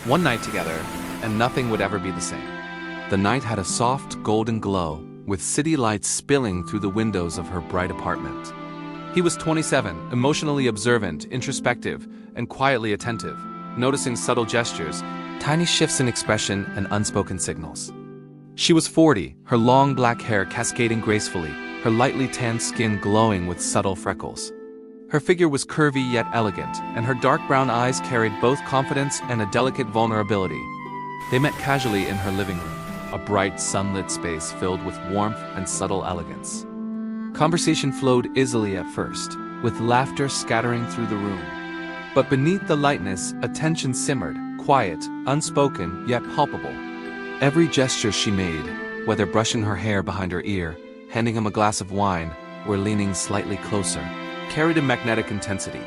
One night together, and nothing would ever be the same. The night had a soft, golden glow, with city lights spilling through the windows of her bright apartment. He was 27, emotionally observant, introspective, and quietly attentive, noticing subtle gestures, tiny shifts in expression, and unspoken signals. She was 40, her long black hair cascading gracefully, her lightly tanned skin glowing with subtle freckles. Her figure was curvy yet elegant, and her dark brown eyes carried both confidence and a delicate vulnerability. They met casually in her living room, a bright, sunlit space filled with warmth and subtle elegance. Conversation flowed easily at first, with laughter scattering through the room. But beneath the lightness, a tension simmered, quiet, unspoken, yet palpable. Every gesture she made, whether brushing her hair behind her ear, handing him a glass of wine, or leaning slightly closer, carried a magnetic intensity.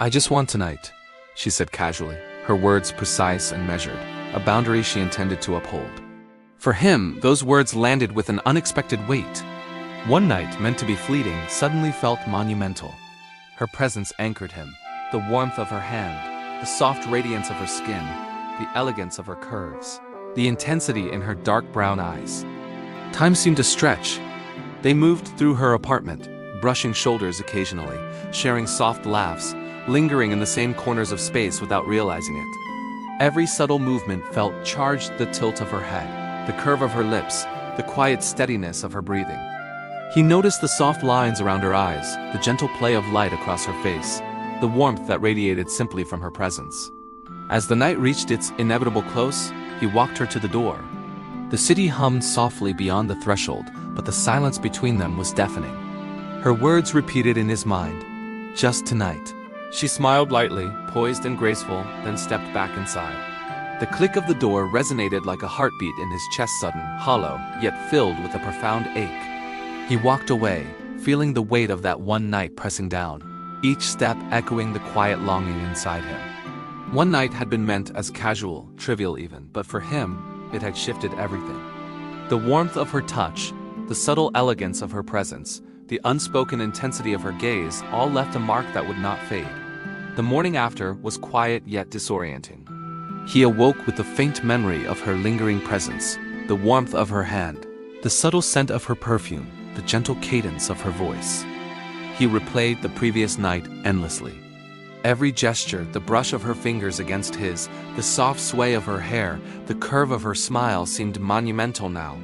"I just want tonight," she said casually, her words precise and measured, a boundary she intended to uphold. For him, those words landed with an unexpected weight. One night, meant to be fleeting, suddenly felt monumental. Her presence anchored him, the warmth of her hand, the soft radiance of her skin, the elegance of her curves, the intensity in her dark brown eyes. Time seemed to stretch. They moved through her apartment, brushing shoulders occasionally, sharing soft laughs, lingering in the same corners of space without realizing it. Every subtle movement felt charged the tilt of her head, the curve of her lips, the quiet steadiness of her breathing. He noticed the soft lines around her eyes, the gentle play of light across her face, the warmth that radiated simply from her presence. As the night reached its inevitable close, he walked her to the door. The city hummed softly beyond the threshold, but the silence between them was deafening. Her words repeated in his mind, "Just tonight." She smiled lightly, poised and graceful, then stepped back inside. The click of the door resonated like a heartbeat in his chest, sudden, hollow, yet filled with a profound ache. He walked away, feeling the weight of that one night pressing down, each step echoing the quiet longing inside him. One night had been meant as casual, trivial even, but for him, it had shifted everything. The warmth of her touch, the subtle elegance of her presence, the unspoken intensity of her gaze all left a mark that would not fade. The morning after was quiet yet disorienting. He awoke with the faint memory of her lingering presence, the warmth of her hand, the subtle scent of her perfume, the gentle cadence of her voice. He replayed the previous night endlessly. Every gesture, the brush of her fingers against his, the soft sway of her hair, the curve of her smile seemed monumental now.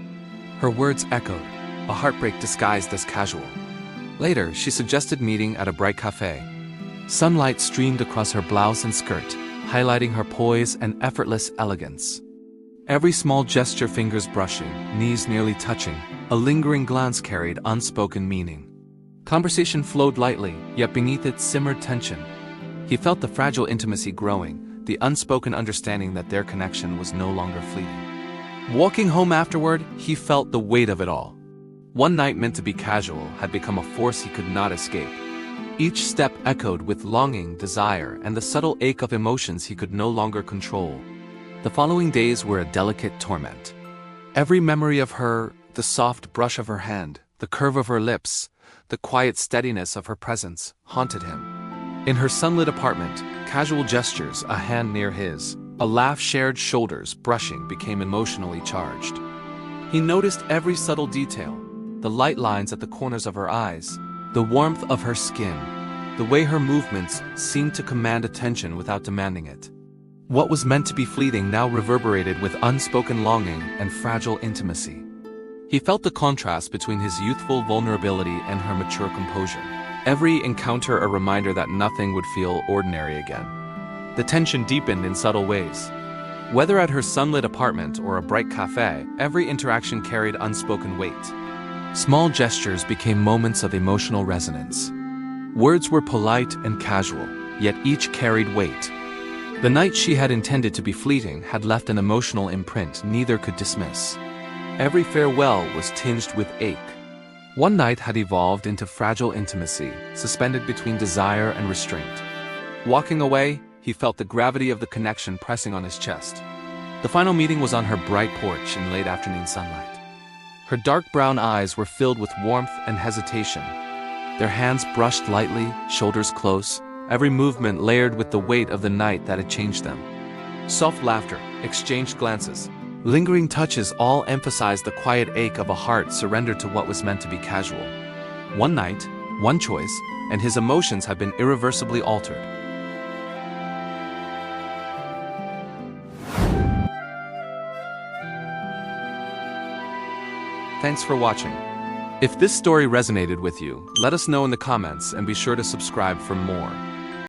Her words echoed, a heartbreak disguised as casual. Later, she suggested meeting at a bright cafe. Sunlight streamed across her blouse and skirt, highlighting her poise and effortless elegance. Every small gesture, fingers brushing, knees nearly touching, a lingering glance carried unspoken meaning. Conversation flowed lightly, yet beneath it simmered tension. He felt the fragile intimacy growing, the unspoken understanding that their connection was no longer fleeting. Walking home afterward, he felt the weight of it all. One night meant to be casual had become a force he could not escape. Each step echoed with longing, desire, and the subtle ache of emotions he could no longer control. The following days were a delicate torment. Every memory of her, the soft brush of her hand, the curve of her lips, the quiet steadiness of her presence, haunted him. In her sunlit apartment, casual gestures, a hand near his, a laugh, shared shoulders brushing became emotionally charged. He noticed every subtle detail, the light lines at the corners of her eyes, the warmth of her skin, the way her movements seemed to command attention without demanding it. What was meant to be fleeting now reverberated with unspoken longing and fragile intimacy. He felt the contrast between his youthful vulnerability and her mature composure. Every encounter a reminder that nothing would feel ordinary again. The tension deepened in subtle ways. Whether at her sunlit apartment or a bright cafe, every interaction carried unspoken weight. Small gestures became moments of emotional resonance. Words were polite and casual, yet each carried weight. The night she had intended to be fleeting had left an emotional imprint neither could dismiss. Every farewell was tinged with ache. One night had evolved into fragile intimacy, suspended between desire and restraint. Walking away, he felt the gravity of the connection pressing on his chest. The final meeting was on her bright porch in late afternoon sunlight. Her dark brown eyes were filled with warmth and hesitation. Their hands brushed lightly, shoulders close, every movement layered with the weight of the night that had changed them. Soft laughter, exchanged glances, lingering touches all emphasized the quiet ache of a heart surrendered to what was meant to be casual. One night, one choice, and his emotions have been irreversibly altered. Thanks for watching. If this story resonated with you, let us know in the comments and be sure to subscribe for more.